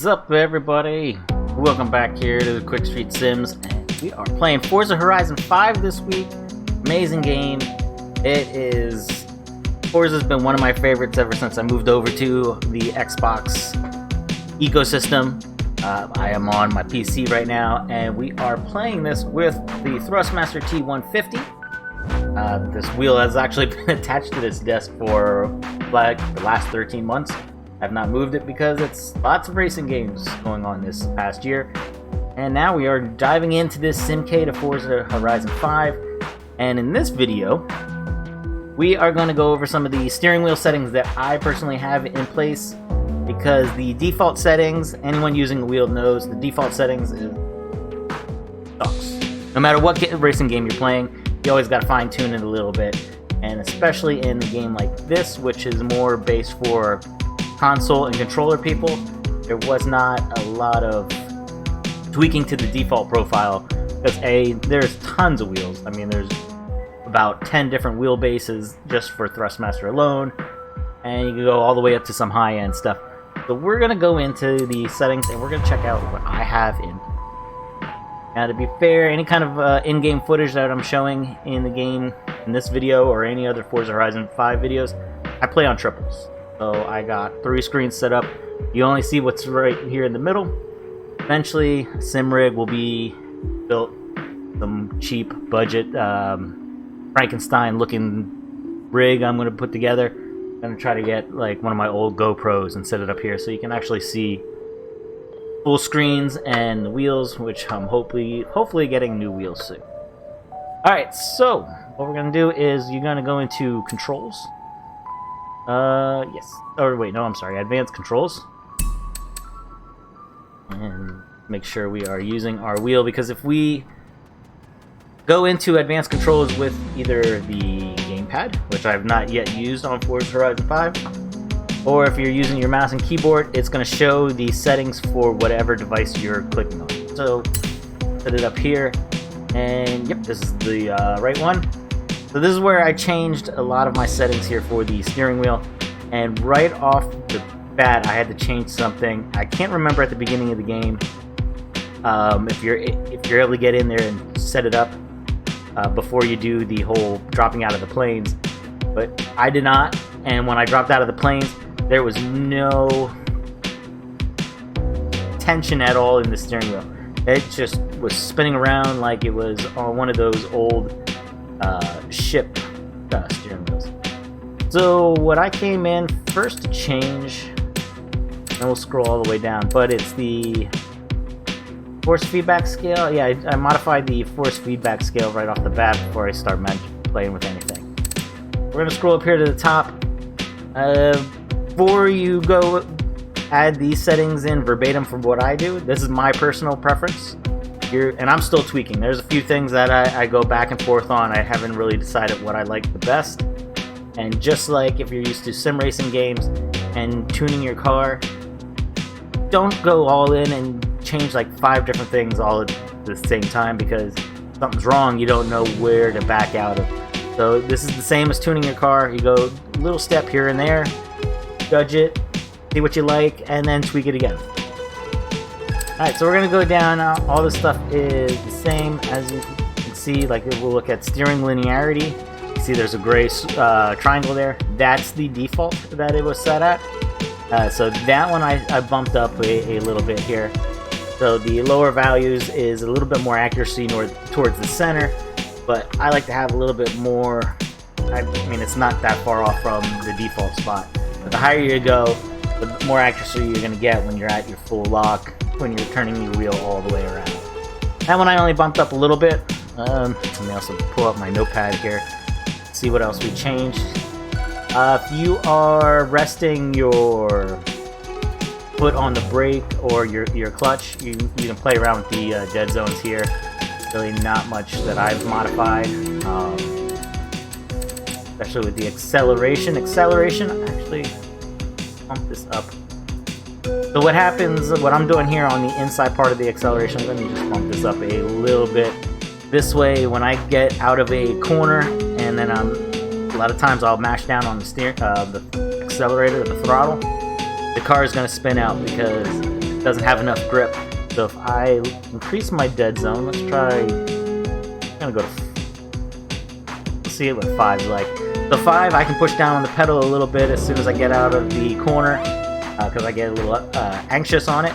What's up, everybody? Welcome back here to the Qwikstreet Sims, and we are playing Forza Horizon 5 this week. Amazing game. Forza's been one of my favorites ever since I moved over to the Xbox ecosystem. I am on my PC right now, and we are playing this with the Thrustmaster T150. This wheel has actually been attached to this desk for like the last 13 months. I've not moved it because it's lots of racing games going on this past year. And now we are diving into this simcade of Forza Horizon 5. And in this video, we are going to go over some of the steering wheel settings that I personally have in place, because the default settings, anyone using the wheel knows the default settings sucks. No matter what racing game you're playing, you always got to fine tune it a little bit. And especially in a game like this, which is more based for console and controller people, there was not a lot of tweaking to the default profile, because there's tons of wheels. I mean, there's about 10 different wheelbases just for Thrustmaster alone, and you can go all the way up to some high-end stuff. So we're going to go into the settings and we're going to check out what I have in. Now, to be fair, any kind of in-game footage that I'm showing in the game in this video or any other Forza Horizon 5 videos, I play on triples. So I got 3 screens set up. You only see what's right here in the middle. Eventually, SimRig will be built, some cheap budget Frankenstein-looking rig I'm going to put together. I'm going to try to get like one of my old GoPros and set it up here so you can actually see full screens and the wheels, which I'm hopefully getting new wheels soon. Alright, so what we're going to do is you're going to go into controls. Yes. Or wait, no, I'm sorry. Advanced controls. And make sure we are using our wheel, because if we go into advanced controls with either the gamepad, which I've not yet used on Forza Horizon 5, or if you're using your mouse and keyboard, it's going to show the settings for whatever device you're clicking on. So, set it up here, and yep, this is the right one. So this is where I changed a lot of my settings here for the steering wheel, and right off the bat I had to change something. I can't remember at the beginning of the game if you're able to get in there and set it up before you do the whole dropping out of the planes, but I did not. And when I dropped out of the planes, there was no tension at all in the steering wheel. It just was spinning around like it was on one of those old ship steering wheels. So what I came in first to change, and we'll scroll all the way down, but it's the force feedback scale. Yeah, I modified the force feedback scale right off the bat before I start playing with anything. We're going to scroll up here to the top. Before you go add these settings in verbatim from what I do, this is my personal preference. And I'm still tweaking. There's a few things that I go back and forth on. I haven't really decided what I like the best. And just like if you're used to sim racing games and tuning your car, don't go all in and change like 5 different things all at the same time, because something's wrong, you don't know where to back out of. So this is the same as tuning your car. You go a little step here and there, judge it, see what you like, and then tweak it again. Alright, so we're going to go down. All this stuff is the same. As you can see, like we'll look at steering linearity. You see there's a gray triangle there. That's the default that it was set at. So that one I bumped up a little bit here. So the lower values is a little bit more accuracy towards the center, but I like to have a little bit more. I mean, it's not that far off from the default spot. But the higher you go, the more accuracy you're going to get when you're at your full lock, when you're turning your wheel all the way around. That one I only bumped up a little bit. Let me also pull up my notepad here, see what else we changed. If you are resting your foot on the brake or your clutch, you can play around with the dead zones here. Really not much that I've modified, especially with the acceleration. Actually, pump this up. So what happens, what I'm doing here on the inside part of the acceleration, let me just bump this up a little bit. This way, when I get out of a corner, and then a lot of times I'll mash down on the accelerator, the throttle, the car is going to spin out because doesn't have enough grip. So if I increase my dead zone, let's try. I'm gonna go to. Let's see what 5 is like. So 5, I can push down on the pedal a little bit as soon as I get out of the corner, because I get a little anxious on it.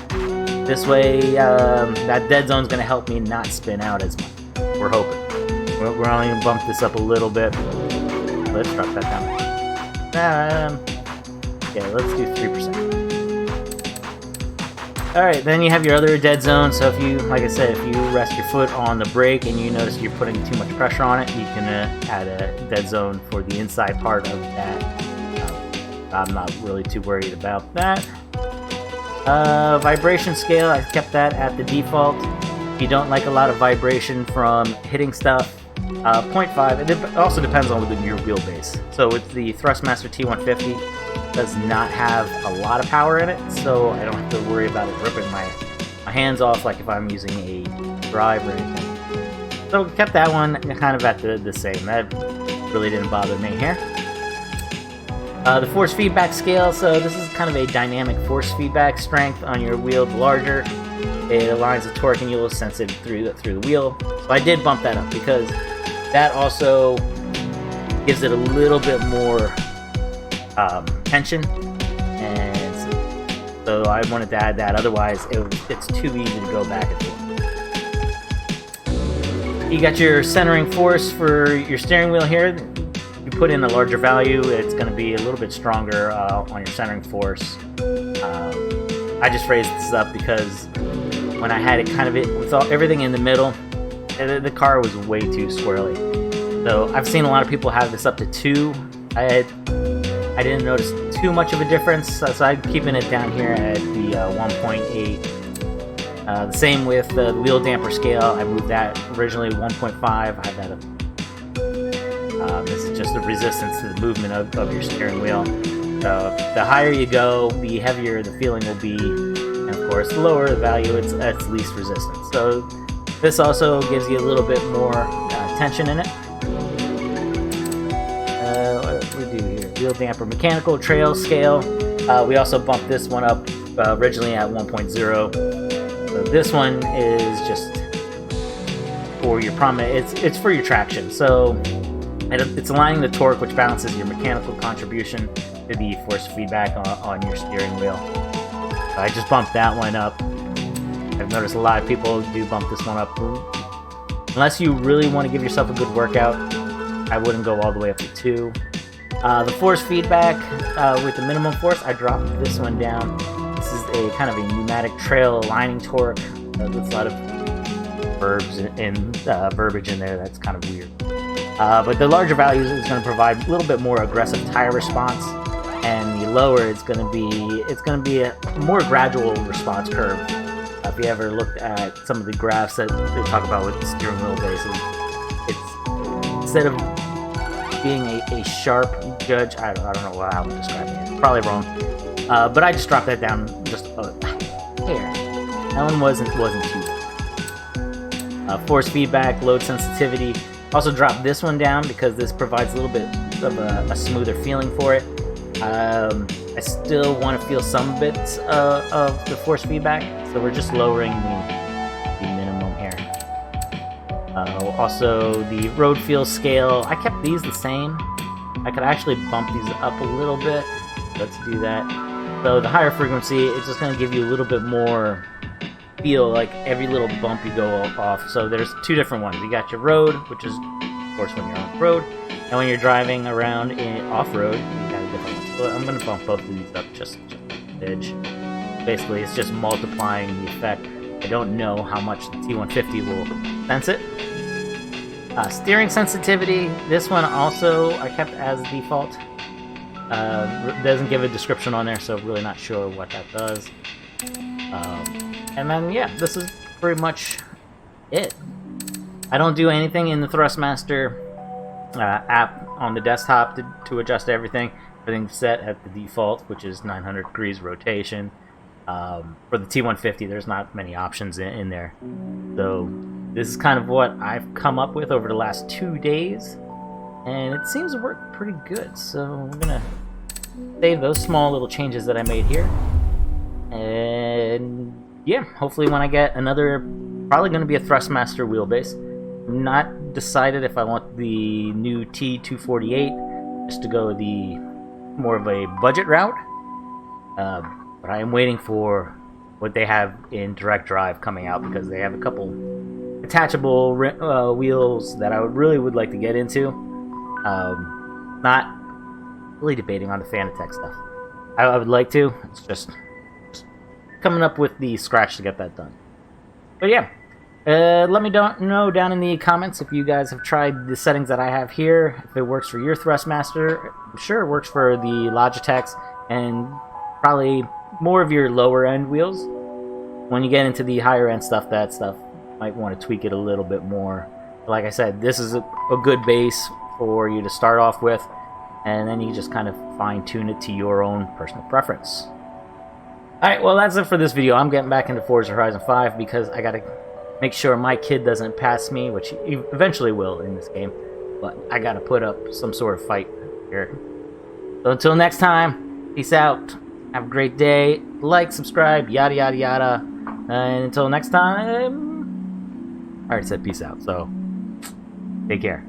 This way, that dead zone is gonna help me not spin out as much. We're hoping. We're only gonna bump this up a little bit. Let's drop that down. Okay, let's do 3%. Alright, then you have your other dead zone. So if you, like I said, if you rest your foot on the brake and you notice you're putting too much pressure on it, you can add a dead zone for the inside part of that. I'm not really too worried about that. Vibration scale, I kept that at the default. If you don't like a lot of vibration from hitting stuff, 0.5. It also depends on your wheelbase. So with the Thrustmaster T150, it does not have a lot of power in it, so I don't have to worry about it ripping my hands off like if I'm using a drive or anything. So we kept that one kind of at the same. That really didn't bother me here. The force feedback scale, so this is kind of a dynamic force feedback. Strength on your wheel, the larger it aligns the torque, and you'll sense it through the wheel. So I did bump that up because that also gives it a little bit more tension, and so I wanted to add that. Otherwise, it's too easy to go back and forth. You got your centering force for your steering wheel here. You put in a larger value, it's going to be a little bit stronger on your centering force. I just raised this up because when I had it kind of with everything in the middle, the car was way too squirrely. So I've seen a lot of people have this up to 2. I didn't notice too much of a difference, so I'm keeping it down here at the 1.8. The same with the wheel damper scale. I moved that originally 1.5. I have that up. This is just the resistance to the movement of your steering wheel. So the higher you go, the heavier the feeling will be, and of course, the lower the value, it's least resistance. So this also gives you a little bit more tension in it. What do we do here? Wheel damper mechanical trail scale. We also bumped this one up originally at 1.0. So this one is just for your it's for your traction. So it's aligning the torque, which balances your mechanical contribution to the force feedback on your steering wheel. So I just bumped that one up. I've noticed a lot of people do bump this one up. Unless you really want to give yourself a good workout, I wouldn't go all the way up to 2. The force feedback with the minimum force, I dropped this one down. This is a kind of a pneumatic trail aligning torque. There's a lot of verbs and verbiage in there that's kind of weird. But the larger values is going to provide a little bit more aggressive tire response, and the lower it's going to be a more gradual response curve. If you ever looked at some of the graphs that they talk about with the steering wheel bases, it's instead of being a sharp judge, I don't know how I'm describing it. Probably wrong, but I just dropped that down just a hair. That one wasn't too bad. Force feedback, load sensitivity. Also dropped this one down because this provides a little bit of a smoother feeling for it. I still want to feel some bits of the force feedback, so we're just lowering the minimum here. Also, the road feel scale, I kept these the same. I could actually bump these up a little bit. Let's do that. So the higher frequency, it's just going to give you a little bit more feel, like every little bump you go off. So there's 2 different ones. You got your road, which is of course when you're on the road, and when you're driving around off-road, you got a different one. So I'm going to bump both of these up just a bit. Basically, it's just multiplying the effect. I don't know how much the T150 will sense it. Steering sensitivity, this one also I kept as default. Doesn't give a description on there, so really not sure what that does. And then, yeah, this is pretty much it. I don't do anything in the Thrustmaster app on the desktop to adjust everything. Everything's set at the default, which is 900 degrees rotation. For the T150, there's not many options in there. So this is kind of what I've come up with over the last 2 days, and it seems to work pretty good. So I'm gonna save those small little changes that I made here, and yeah, hopefully when I get another, probably going to be a Thrustmaster wheelbase. I'm not decided if I want the new T248 just to go the more of a budget route. But I am waiting for what they have in direct drive coming out, because they have a couple attachable wheels that I would like to get into. Not really debating on the Fanatec stuff. I would like to. It's just coming up with the scratch to get that done. But yeah, let me know down in the comments if you guys have tried the settings that I have here, if it works for your Thrustmaster. I'm sure it works for the Logitechs and probably more of your lower end wheels. When you get into the higher end stuff, that stuff might want to tweak it a little bit more. But like I said, this is a good base for you to start off with, and then you just kind of fine tune it to your own personal preference. Alright, well that's it for this video. I'm getting back into Forza Horizon 5 because I gotta make sure my kid doesn't pass me, which he eventually will in this game. But I gotta put up some sort of fight here. So until next time, peace out. Have a great day. Like, subscribe, yada yada yada. And until next time, I already said peace out, so take care.